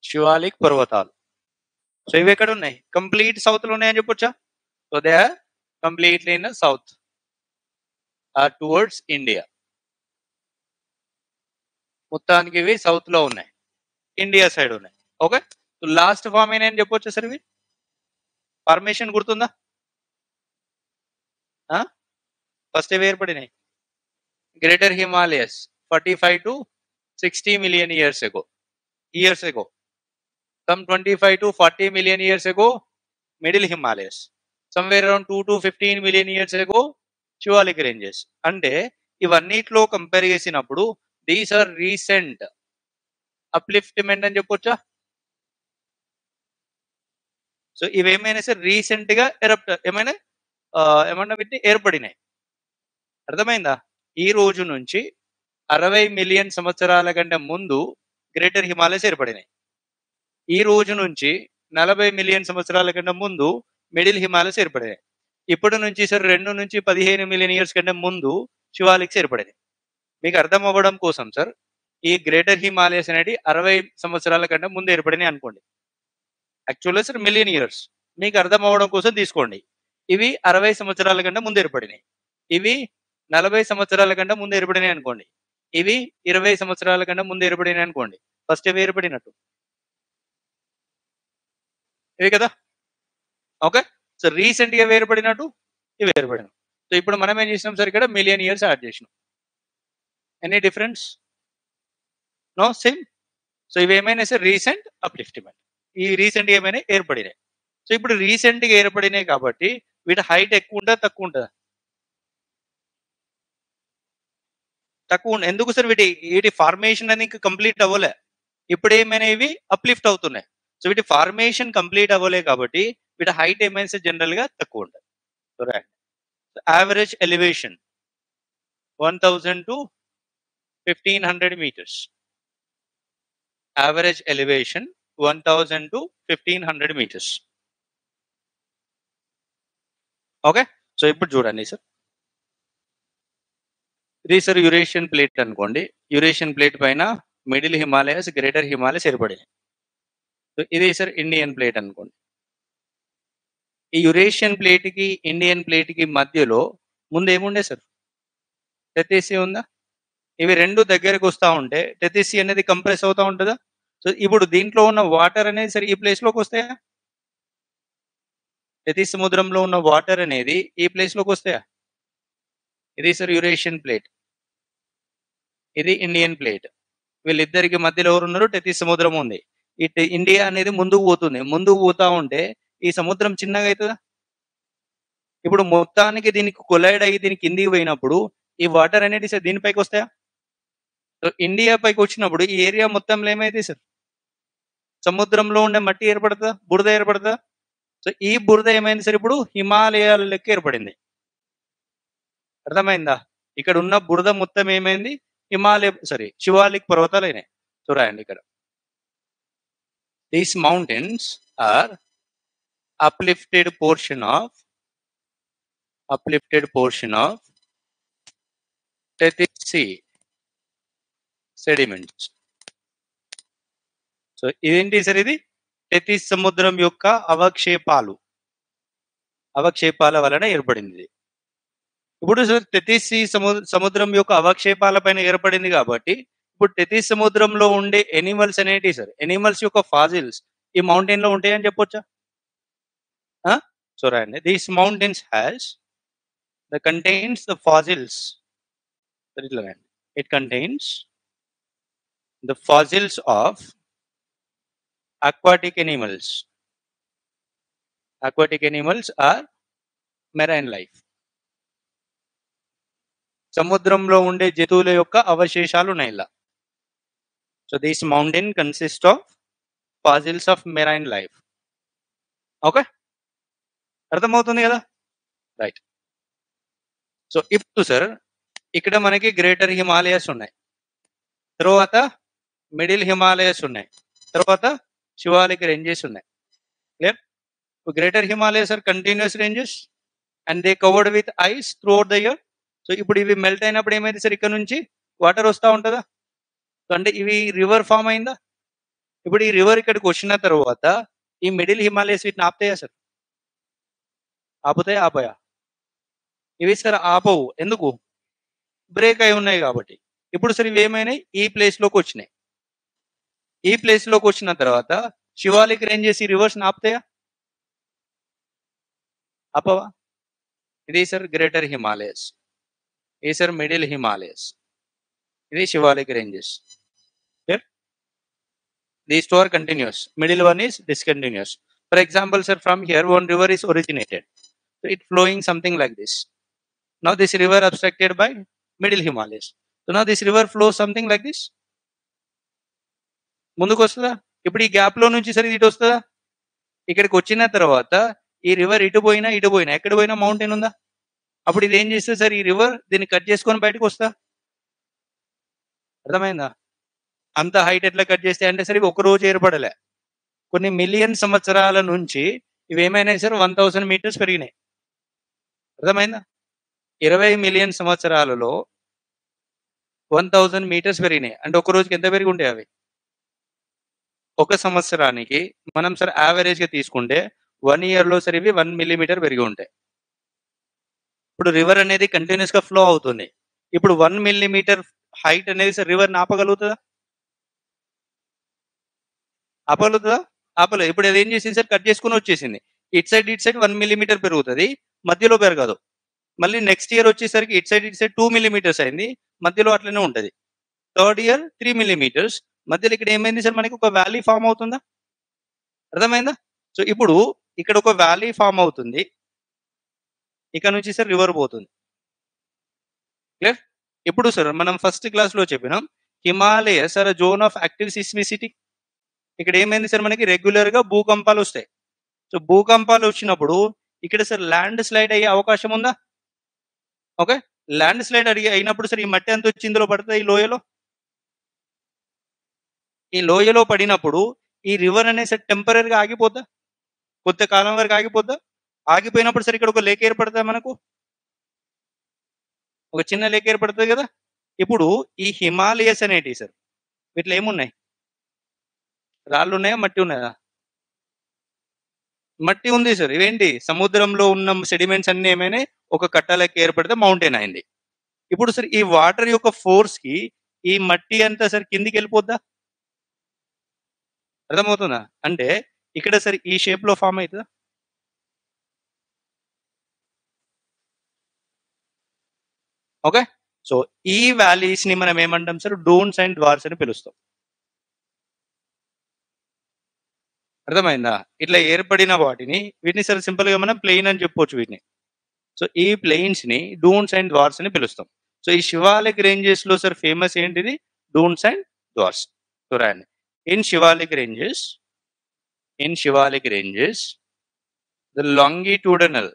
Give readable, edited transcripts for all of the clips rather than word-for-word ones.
శివాలిక్ పర్వతాలు. సో ఇవి ఎక్కడ ఉన్నాయి? కంప్లీట్ సౌత్ లో ఉన్నాయని చెప్పొచ్చా? So they are completely in south are towards India. మొత్తానికి ఇవి సౌత్ లో ఉన్నాయి, ఇండియా సైడ్ ఉన్నాయి. ఓకే, లాస్ట్ ఫామ్ ఏనని చెప్పొచ్చు సార్? ఇవి ఫార్మేషన్ గుర్తుందా? ఫస్ట్ ఇవి ఏర్పడినాయి greater Himalayas 45 to 60 million years ago. Some 25 to 40 million years ago, Middle Himalayas. Somewhere around 2 to 15 million years ago, Shivalik ranges. అంటే ఇవన్నిట్లో కంపేర్ చేసినప్పుడు దీస్ ఆర్ రీసెంట్ అప్లిఫ్ట్మెంట్ అని చెప్పొచ్చా? సో ఇవేమైనా సార్ రీసెంట్ గా ఏమన్నా వీటిని ఏర్పడినాయి. అర్థమైందా? ఈ రోజు నుంచి 60 మిలియన్ సంవత్సరాల కంటే ముందు గ్రేటర్ హిమాలయస్ ఏర్పడినాయి. ఈ రోజు నుంచి 40 మిలియన్ సంవత్సరాల కంటే ముందు మిడిల్ హిమాలయస్ ఏర్పడినాయి. ఇప్పటి నుంచి సార్ 2 నుంచి 15 మిలియన్ ఇయర్స్ కంటే ముందు శివాలిక్స్ ఏర్పడినాయి. మీకు అర్థం అవ్వడం కోసం సార్, ఈ గ్రేటర్ హిమాలయస్ అనేది 60 సంవత్సరాల కంటే ముందు ఏర్పడినాయి అనుకోండి. యాక్చువల్గా సార్ మిలియన్ ఇయర్స్, మీకు అర్థం అవ్వడం కోసం తీసుకోండి. ఇవి 60 సంవత్సరాల కంటే ముందు ఏర్పడినాయి. ఇవి 40 సంవత్సరాల కంటే ముందు ఏర్పడినాయి అనుకోండి. ఇవి 20 సంవత్సరాల కంటే ముందు ఏర్పడినాయి అనుకోండి. ఫస్ట్ ఇవి ఏర్పడినట్టు ఇవి కదా. ఓకే, సో రీసెంట్ గా ఏర్పడినట్టు ఇవి ఏర్పడినాయి. సో ఇప్పుడు మనం ఏం చేసినాం సార్? ఇక్కడ మిలియన్ ఇయర్స్ యాడ్ చేసినాం. Any difference? No, same. So ఇవి ఏమైనా సార్ రీసెంట్ అప్లిఫ్ట్మెంట్. ఈ రీసెంట్ గా ఏమైనా ఏర్పడినాయి. సో ఇప్పుడు రీసెంట్ గా ఏర్పడినాయి కాబట్టి వీటి హైట్ ఎక్కువ ఉంటుందా తక్కువ ఉంటుందా? తక్కువ ఉంటుంది. ఎందుకు సార్? వీటి ఫార్మేషన్ అనేది కంప్లీట్ అవ్వలే. ఇప్పుడు ఏమైనా ఇవి అప్లిఫ్ట్ అవుతున్నాయి. సో వీటి ఫార్మేషన్ కంప్లీట్ అవ్వలే కాబట్టి వీటి హైట్ ఏమైనా సార్ జనరల్ గా తక్కువ ఉంటుంది. Average elevation 1000 to 1500 meters. Average elevation 1000 to 1500 meters. Okay, so ఇప్పుడు చూడండి సార్, ఇది సార్ యురేషియన్ ప్లేట్ అనుకోండి. యురేషియన్ ప్లేట్ పైన మిడిల్ హిమాలయస్, గ్రేటర్ హిమాలయస్ ఏర్పడినాయి. సో ఇది సార్ ఇండియన్ ప్లేట్ అనుకోండి. ఈ యురేషియన్ ప్లేట్ కి ఇండియన్ ప్లేట్ కి మధ్యలో ముందు ఏముండే సార్? టెథీసీ ఉందా? ఇవి రెండు దగ్గరకు వస్తూ ఉంటే టెథీసీ అనేది కంప్రెస్ అవుతూ ఉంటుందా? సో ఇప్పుడు దీంట్లో ఉన్న వాటర్ అనేది సరే ఈ ప్లేస్ లోకి వస్తాయా? టెథీస్ సముద్రంలో ఉన్న వాటర్ అనేది ఈ ప్లేస్ లోకి వస్తాయా? ఇది సార్ యురేషియన్ ప్లేట్, ఇది ఇండియన్ ప్లేట్. వీళ్ళిద్దరికి మధ్యలో ఎవరు ఉన్నారు? టెథీస్ సముద్రం ఉంది. ఇండియా అనేది ముందుకు పోతుంది. ముందుకు పోతా ఉంటే ఈ సముద్రం చిన్నగా అవుతుందా? ఇప్పుడు మొత్తానికి దీనికి కొలైడ్ అయ్యి దీనికి కిందికి పోయినప్పుడు ఈ వాటర్ అనేది సార్ దీనిపైకి వస్తాయా? సో ఇండియా పైకి వచ్చినప్పుడు ఈ ఏరియా మొత్తంలో ఏమైతే సార్ సముద్రంలో ఉండే మట్టి ఏర్పడుతుందా, బురద ఏర్పడుతుందా? సో ఈ బురద ఏమైంది సార్ ఇప్పుడు హిమాలయాల లెక్క ఏర్పడింది. అర్థమైందా? ఇక్కడ ఉన్న బురద మొత్తం ఏమైంది? శివాలిక్ పర్వతాలు అయినాయి. చూడండి ఇక్కడ, these mountains are uplifted portion of Tethys Sea sediments. So ఇదేంటి సార్? ఇది టెథీస్ సముద్రం యొక్క అవక్షేపాల వలన ఏర్పడింది. ఇప్పుడు సార్ టెథీస్ సీ సముద్రం యొక్క అవక్షేపాల పైన ఏర్పడింది కాబట్టి ఇప్పుడు టెథీస్ సముద్రంలో ఉండే ఎనిమల్స్ అనేటి సార్, ఎనిమల్స్ యొక్క ఫాజిల్స్ ఈ మౌంటైన్ లో ఉంటాయని చెప్పొచ్చా? సో రాయండి, these mountains contains the fossils. It contains the fossils of aquatic animals. Aquatic animals are marine life. సముద్రంలో ఉండే జంతువుల యొక్క అవశేషాలు ఉన్నాయి ఇలా. So this mountain consist of fossils of marine life. Okay, అర్థమవుతుంది కదా? రైట్. సో ఇప్పుడు సార్ ఇక్కడ మనకి గ్రేటర్ హిమాలయస్ ఉన్నాయి, తర్వాత మిడిల్ హిమాలయస్ ఉన్నాయి, తర్వాత శివాలిక్ రేంజెస్ ఉన్నాయి. Clear? Greater Himalayas are continuous ranges and they covered with ice throughout the year. So ఇప్పుడు ఇవి మెల్ట్ అయినప్పుడు ఏమైంది సార్? ఇక్కడ నుంచి వాటర్ వస్తూ ఉంటుందా? సో అంటే ఇవి రివర్ ఫామ్ అయిందా? ఇప్పుడు ఈ రివర్ ఇక్కడికి వచ్చిన తర్వాత ఈ మిడిల్ హిమాలయస్ వీటిని ఆపుతాయా సార్? ఆపుతాయా? ఆపాయా? ఇవి సార్ ఆపవు. ఎందుకు? బ్రేక్ అయి ఉన్నాయి కాబట్టి. ఇప్పుడు సార్ ఇవి ఏమైనాయి? ఈ ప్లేస్‌లోకి వచ్చినాయి. ఈ ప్లేస్‌లోకి వచ్చిన తర్వాత శివాలిక్ రేంజెస్ ఈ రివర్స్‌ని ఆపుతాయా? ఆపవా? ఇది సార్ గ్రేటర్ హిమాలయస్. ఇది సార్ మిడిల్ హిమాలయస్. ఇది Shivalik ranges. Clear? These two are continuous. Middle one is discontinuous. For example, sir, from here one river is originated. So it flowing something like this. Now this river obstructed by middle Himalayas. So now this river flows something like this. ముందుకు వస్తుందా? ఇప్పుడు ఈ gap లో నుంచి సరే ఇటు వస్తుందా? ఇక్కడికి వచ్చిన తర్వాత ఈ రివర్ ఇటు పోయినా ఎక్కడ పోయినా మౌంటైన్ ఉందా? అప్పుడు ఇది ఏం చేస్తుంది సార్? ఈ రివర్ దీన్ని కట్ చేసుకొని బయటకు వస్తా. అర్థమైందా? అంత హైట్ ఎట్లా కట్ చేస్తే అంటే సరే ఒక రోజు ఏర్పడలే, కొన్ని మిలియన్ సంవత్సరాల నుంచి ఇవి ఏమైనాయి సార్? 1000 మీటర్స్ పెరిగినాయి. అర్థమైందా? 20 మిలియన్ సంవత్సరాలలో 1000 మీటర్స్ పెరిగినాయి. అంటే ఒక రోజుకి ఎంత పెరిగి ఉంటాయి అవి? ఒక సంవత్సరానికి మనం సార్ యావరేజ్ గా తీసుకుంటే 1 ఇయర్ లో సార్ ఇవి 1 మిల్లీమీటర్ పెరిగి ఉంటాయి. ఇప్పుడు రివర్ అనేది కంటిన్యూస్ గా ఫ్లో అవుతుంది. ఇప్పుడు 1 మిల్లీమీటర్ హైట్ అనేది సార్ రివర్ ఆపగలుగుతుందా? ఆపగలుగుతుందా? ఆపలేదు. ఇప్పుడు అది ఏం చేసింది సార్? కట్ చేసుకుని వచ్చేసింది. ఇట్ సైడ్ 1 మిల్లీమీటర్ పెరుగుతుంది, మధ్యలో పెరగదు. మళ్ళీ నెక్స్ట్ ఇయర్ వచ్చేసరికి ఇట్ సైడ్ 2 మిల్లీమీటర్స్ అయింది, మధ్యలో అట్లనే ఉంటది. థర్డ్ ఇయర్ 3 మిల్లీమీటర్స్, మధ్యలో ఇక్కడ ఏమైంది సార్? మనకి ఒక వ్యాలీ ఫామ్ అవుతుందా? అర్థమైందా? సో ఇప్పుడు ఇక్కడ ఒక వ్యాలీ ఫామ్ అవుతుంది, ఇక్కడ నుంచి సార్ రివర్ పోతుంది. క్లియర్? ఇప్పుడు సార్ మనం ఫస్ట్ క్లాస్ లో చెప్పినాం Himalayas are zone of active seismicity. ఇక్కడ ఏమైంది సార్? మనకి రెగ్యులర్ గా భూకంపాలు వస్తాయి. సో భూకంపాలు వచ్చినప్పుడు ఇక్కడ సార్ ల్యాండ్ స్లైడ్ అయ్యే అవకాశం ఉందా? ఓకే, ల్యాండ్ స్లైడ్ అయినప్పుడు సార్ ఈ మట్టి ఎంత వచ్చి ఇందులో పడుతుంది? ఈ లోయలో. ఈ లోయలో పడినప్పుడు ఈ రివర్ అనేది సార్ టెంపరీగా ఆగిపోద్దా? కొంతకాలం వరకు ఆగిపోద్దా? ఆగిపోయినప్పుడు సార్ ఇక్కడ ఒక లేక్ ఏర్పడుతుంది, మనకు ఒక చిన్న లేక్ ఏర్పడుతుంది కదా. ఇప్పుడు ఈ హిమాలయస్ అనేటి సార్ వీటిలో ఏమున్నాయి? రాళ్ళు ఉన్నాయా, మట్టి ఉన్నాయా? మట్టి ఉంది సార్. ఇవేంటి? సముద్రంలో ఉన్న సెడిమెంట్స్ అన్ని ఏమైనా ఒక కట్టలకి ఏర్పడితే మౌంటైన్ అయింది. ఇప్పుడు సార్ ఈ వాటర్ యొక్క ఫోర్స్ కి ఈ మట్టి అంతా సార్ కిందికి వెళ్ళిపోద్దా? అర్థమవుతుందా? అంటే ఇక్కడ సార్ ఈ షేప్ లో ఫామ్ అవుతుందా? ఓకే, సో ఈ వ్యాలీస్ ని మనం ఏమంటాం సార్? డూన్స్ అండ్ డ్వార్స్ అని పిలుస్తాం. అర్థమైందా? ఇట్లా ఏర్పడిన వాటిని వీటిని సార్ సింపుల్ గా మనం ప్లెయిన్ అని చెప్పొచ్చు వీటిని. సో ఈ ప్లెయిన్స్ ని డూన్స్ అండ్ డ్వార్స్ అని పిలుస్తాం. సో ఈ శివాలిక్ రేంజెస్ లో సార్ ఫేమస్ ఏంటిది? డూన్స్ అండ్ డ్వార్స్. చూడండి, in Shivalik ranges the longitudinal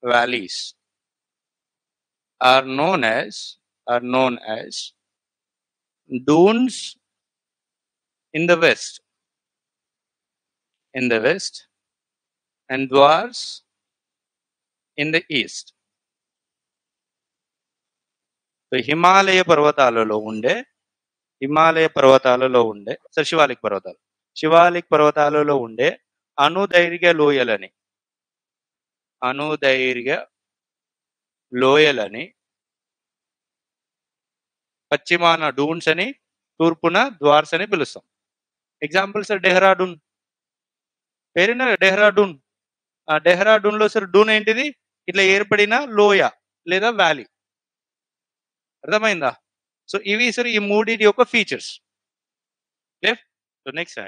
valleys are known as dunes in the west and dwars in the east. So Himalaya పర్వతాలలో ఉండే సార్ శివాలిక్ పర్వతాలలో ఉండే అనుదైర్ఘ్య లోయలని పశ్చిమాన డూన్స్ అని, తూర్పున ద్వార్స్ అని పిలుస్తాం. ఎగ్జాంపుల్ సార్ డెహ్రాడూన్ పేరున డెహ్రాడూన్. ఆ డెహ్రాడూన్ లో సార్ డూన్ ఏంటిది? ఇట్లా ఏర్పడిన లోయ లేదా వ్యాలీ. అర్థమైందా? సో ఇవి సార్ ఈ మూడింటి యొక్క ఫీచర్స్. So next